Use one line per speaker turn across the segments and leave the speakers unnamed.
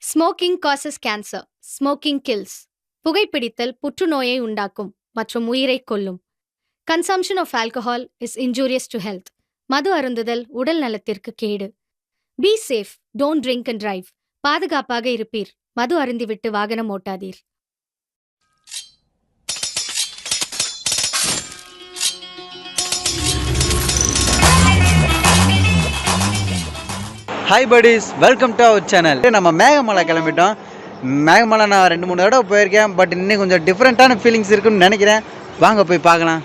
Smoking causes cancer. Smoking kills. புகைப்பிடித்தல் புற்றுநோயை உண்டாக்கும் மற்றும் உயிரை கொல்லும். Consumption of alcohol is injurious to health. மது அருந்துதல் உடல் நலத்திற்கு கேடு. Be safe. Don't drink and drive. பாதுகாப்பாக இருப்பீர். மது அருந்திவிட்டு வாகனம் ஓட்டாதீர்.
Hi buddies, welcome to our channel. நம்ம மேகமலை கிளம்பிட்டோம். மேகமலை நான் 2-3 தடவை போயிருக்கேன். பட் இன்னும் கொஞ்சம் டிஃப்ரெண்ட்டான ஃபீலிங்ஸ் இருக்குன்னு நினைக்கிறேன். வாங்க போய் பார்க்கலாம்.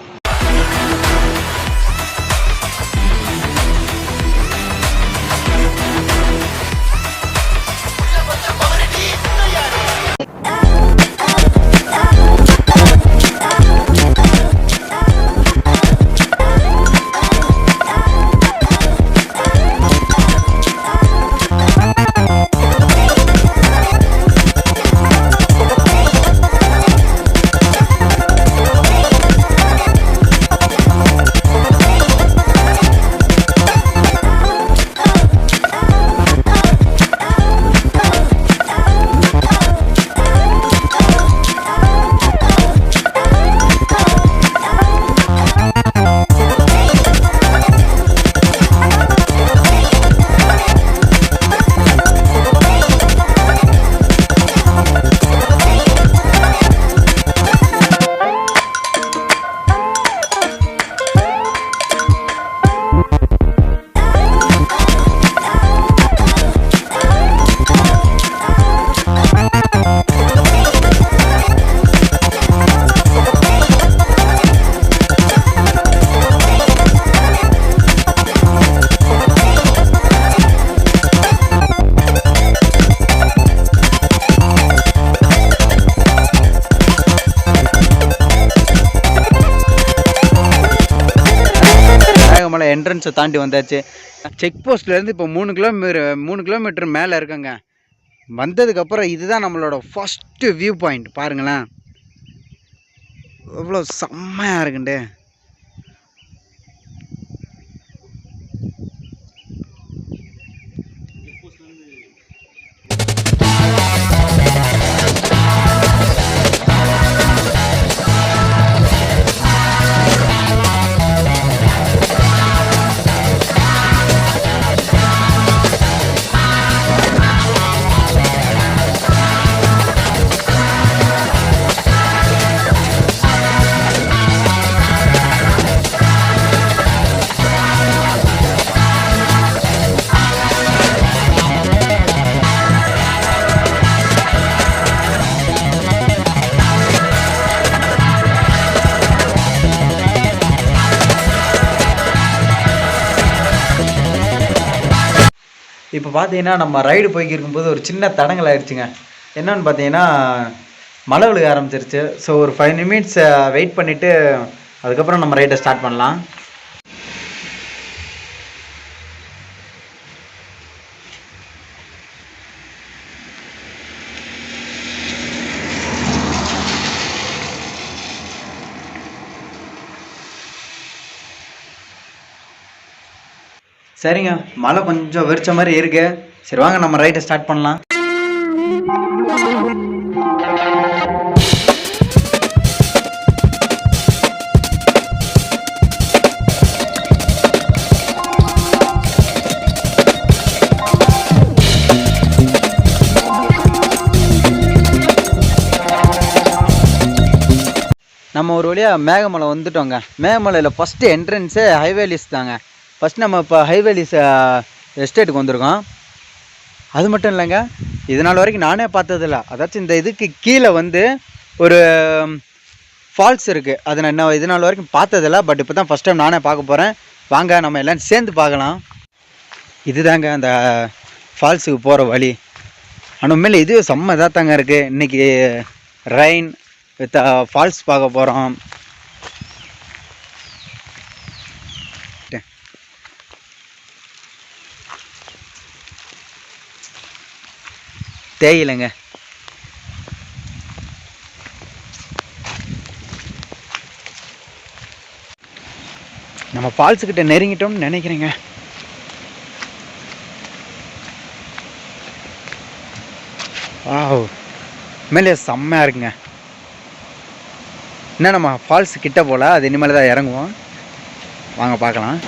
என்ட்ரன்ஸை தாண்டி வந்தாச்சு. செக் போஸ்ட்லேருந்து இப்போ 3 கிலோமீட்டர் மேலே இருக்குங்க. வந்ததுக்கப்புறம் இதுதான் நம்மளோட ஃபஸ்ட்டு வியூ பாயிண்ட். பாருங்களேன் எவ்வளோ செம்மையாக இருக்குண்டு. இப்போ பார்த்தீங்கன்னா நம்ம ரைடு போய்க்கு இருக்கும்போது ஒரு சின்ன தடங்கள் ஆயிடுச்சுங்க. என்னன்னு பார்த்தீங்கன்னா மழை விழுக ஆரம்பிச்சிருச்சு. ஸோ ஒரு 5 நிமிட்ஸ் வெயிட் பண்ணிவிட்டு அதுக்கப்புறம் நம்ம ரைடை ஸ்டார்ட் பண்ணலாம். சரிங்க, மழை கொஞ்சம் வெறிச்ச மாதிரி இருக்கு. சரி வாங்க நம்ம ரைட்டை ஸ்டார்ட் பண்ணலாம். நம்ம ஒரு வழியாக மேகமலை வந்துட்டோங்க. மேகமலையில் ஃபஸ்ட்டு என்ட்ரன்ஸு ஹைவேலிஸ் தாங்க. ஃபஸ்ட் நம்ம இப்போ ஹைவேலிஸ் எஸ்டேட்டுக்கு வந்திருக்கோம். அது மட்டும் இல்லைங்க, இது நாள் வரைக்கும் நானே பார்த்ததில்ல. அதாச்சும் இந்த இதுக்கு கீழே வந்து ஒரு ஃபால்ஸ் இருக்குது. அது நான் இது நாள் வரைக்கும் பார்த்ததில்ல. பட் இப்போ தான் ஃபஸ்ட் டைம் நானே பார்க்க போகிறேன். வாங்க நம்ம எல்லாம் சேர்ந்து பார்க்கலாம். இதுதாங்க அந்த ஃபால்ஸுக்கு போகிற வழி. ஆனால் உண்மையில இது செம்ம இதாக தாங்க இருக்குது. இன்றைக்கி ரெயின் வித் ஃபால்ஸ் பார்க்க போகிறோம். தேயிலைங்க. நம்ம ஃபால்ஸுக்கிட்ட நெருங்கிட்டோம்னு நினைக்கிறேங்க. வாவ், உண்மையிலே செம்மையாக இருக்குங்க. என்ன நம்ம ஃபால்ஸ் கிட்ட போல், அது இனிமேல் தான் இறங்குவோம். வாங்க பார்க்கலாம்.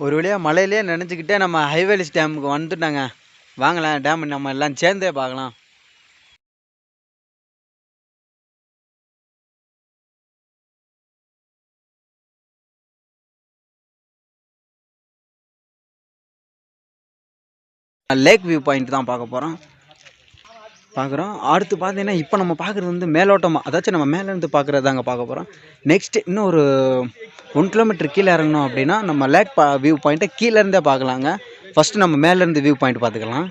ஒரு வழியாக மலையிலே நினச்சிக்கிட்டே நம்ம ஹைவேலிஸ் டேமுக்கு வந்துட்டாங்க. வாங்கலாம், டேம் நம்ம எல்லாம் சேர்ந்தே பார்க்கலாம். லேக் வியூ பாயிண்ட் தான் பார்க்க போகிறோம். அடுத்து பார்த்தீங்கன்னா இப்போ நம்ம பார்க்குறது வந்து மேலோட்டமாக, அதாச்சும் நம்ம மேலேருந்து பார்க்குறது தாங்க பார்க்க போகிறோம். நெக்ஸ்ட்டு இன்னும் ஒரு 1 கிலோமீட்டர் கீழே இறங்கணும் அப்படின்னா நம்ம லேக் வியூ பாயிண்ட்டை கீழேருந்தே பார்க்கலாங்க. ஃபஸ்ட்டு நம்ம மேலேருந்து வியூ பாயிண்ட் பார்த்துக்கலாம்.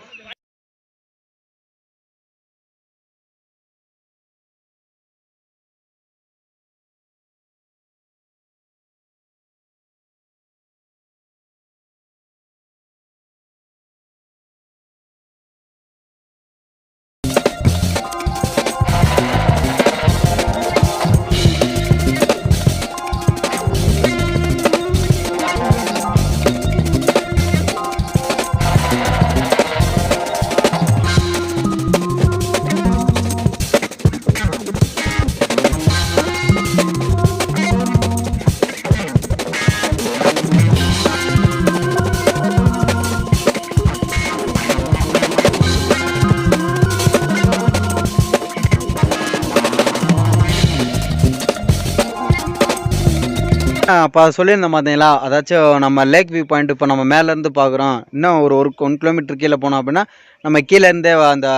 அப்போ சொல்லியிருந்தேன் பார்த்தீங்களா, அதாச்சும் நம்ம லேக் வியூ பாயிண்ட் இப்போ நம்ம மேலேருந்து பார்க்குறோம். இன்னும் ஒரு 1 கிலோமீட்டர் கீழே போனோம் அப்படின்னா நம்ம கீழேருந்தே அந்த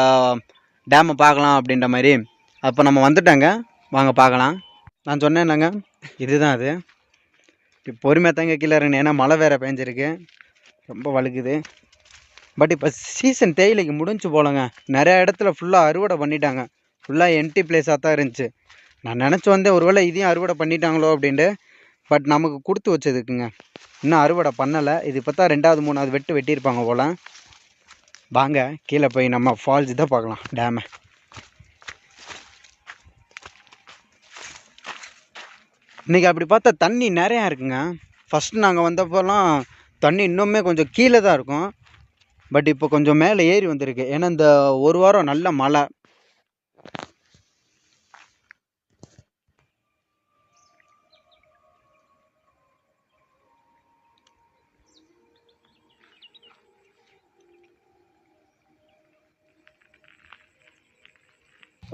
டேமை பார்க்கலாம் அப்படின்ற மாதிரி. அப்போ நம்ம வந்துட்டாங்க, வாங்க பார்க்கலாம். நான் சொன்னேன்னாங்க, இதுதான் அது. இப்போ பொறுமையாக தாங்க கீழே இறங்கினேன், ஏன்னா மழை வேறு பெஞ்சிருக்கு, ரொம்ப வழுக்குது. பட் இப்போ சீசன் தேயிலைக்கு முடிஞ்சு போலங்க. நிறையா இடத்துல ஃபுல்லாக அறுவடை பண்ணிட்டாங்க. ஃபுல்லாக எம்டி பிளேஸாக தான் இருந்துச்சு. நான் நினச்சி வந்தேன் ஒருவேளை இதையும் அறுவடை பண்ணிட்டாங்களோ அப்படின்ட்டு. பட் நமக்கு கொடுத்து வச்சதுக்குங்க, இன்னும் அறுவடை பண்ணலை. இது இப்போ தான் 2வது 3வது வெட்டியிருப்பாங்க போல். வாங்க கீழே போய் நம்ம ஃபால்ஸ் தான் பார்க்கலாம், டேமை. இன்றைக்கி அப்படி பார்த்தா தண்ணி நிறையா இருக்குங்க. ஃபஸ்ட்டு நாங்கள் வந்தப்போலாம் தண்ணி இன்னுமே கொஞ்சம் கீழே தான் இருக்கும். பட் இப்போ கொஞ்சம் மேலே ஏறி வந்திருக்கு, ஏன்னா இந்த ஒரு வாரம் நல்ல மழை.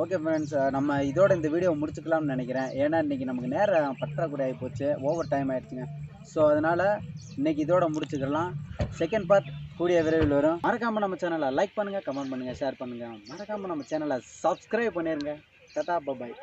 ஓகே ஃப்ரெண்ட்ஸ், நம்ம இதோட இந்த வீடியோ முடிச்சுக்கலாம்னு நினைக்கிறேன். ஏன்னா இன்றைக்கி நமக்கு நேரம் பற்றாக்குறை ஆகி போச்சு, ஓவர் டைம் ஆகிடுச்சுங்க. ஸோ அதனால் இன்றைக்கி இதோட முடிச்சுக்கலாம். செகண்ட் பார்ட் கூடிய விரைவில் வரும். மறக்காமல் நம்ம சேனலை லைக் பண்ணுங்கள், கமெண்ட் பண்ணுங்கள், ஷேர் பண்ணுங்கள். மறக்காமல் நம்ம சேனலை சப்ஸ்கிரைப் பண்ணிடுங்க. டாடா, பாய்.